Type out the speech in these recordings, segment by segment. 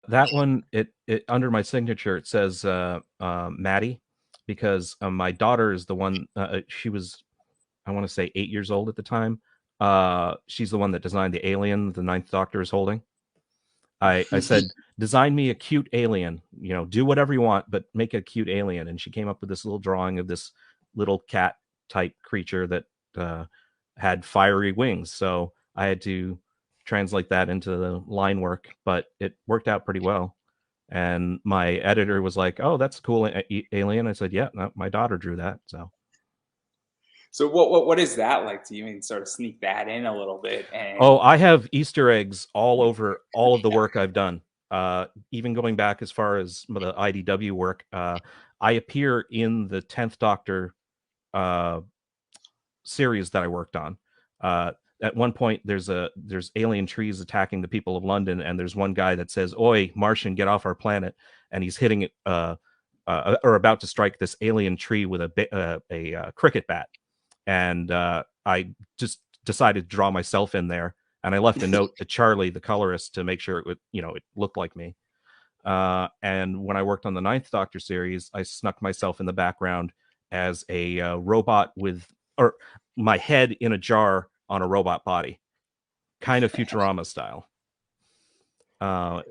That one, it under my signature, it says Maddie, because my daughter is the one. She was, I want to say, 8 years old at the time. She's the one that designed the alien the Ninth Doctor is holding. I said, design me a cute alien. Do whatever you want, but make a cute alien. And she came up with this little drawing of this little cat type creature that uh, had fiery wings. So I had to translate that into the line work, but it worked out pretty well. And my editor was like, "Oh, that's a cool alien." I said, "Yeah, no, my daughter drew that." So, So what is that like? Do you even sort of sneak that in a little bit? oh, And I have Easter eggs all over all of the work I've done. Even going back as far as the IDW work, I appear in the 10th Doctor uh, series that I worked on. At one point, there's alien trees attacking the people of London, and there's one guy that says, "Oi, Martian, get off our planet!" And he's hitting it, or about to strike this alien tree with a cricket bat. And I just decided to draw myself in there, and I left a note to Charlie, the colorist, to make sure it looked like me. And when I worked on the Ninth Doctor series, I snuck myself in the background as a robot with, or my head in a jar on a robot body, kind of Futurama style, uh,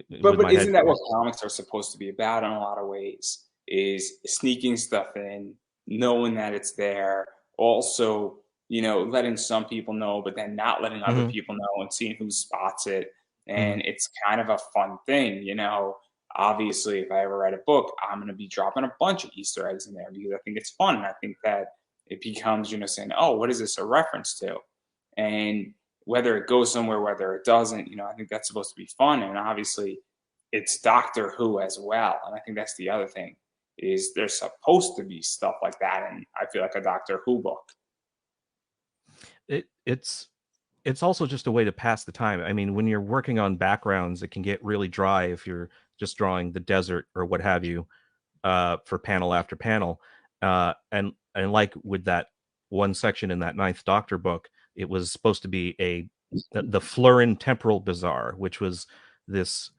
with but my head. isn't that what comics are supposed to be about in a lot of ways? Is sneaking stuff in, knowing that it's there, also, letting some people know, but then not letting other Mhm. people know and seeing who spots it. Mhm. And it's kind of a fun thing. Obviously, if I ever write a book, I'm going to be dropping a bunch of Easter eggs in there because I think it's fun. And I think that it becomes, saying, oh, what is this a reference to? And whether it goes somewhere, whether it doesn't, I think that's supposed to be fun. And obviously, it's Doctor Who as well. And I think that's the other thing is there's supposed to be stuff like that. And I feel like a Doctor Who book. It's also just a way to pass the time. I mean, when you're working on backgrounds, it can get really dry if you're just drawing the desert or what have you, for panel after panel. And like with that one section in that Ninth Doctor book, it was supposed to be the Florin Temporal Bazaar, which was this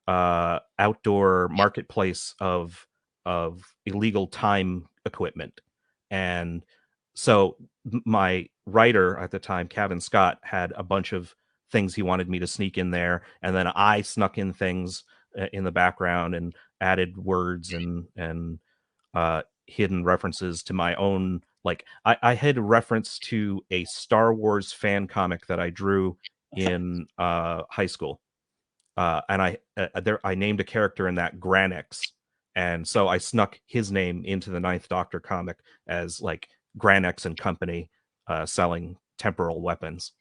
outdoor marketplace of illegal time equipment. And so my writer at the time, Kevin Scott, had a bunch of things he wanted me to sneak in there, and then I snuck in things in the background and added words and hidden references to my own. Like I had a reference to a Star Wars fan comic that I drew in high school, and I named a character in that Granix, and so I snuck his name into the Ninth Doctor comic as like Granix and Company, selling temporal weapons.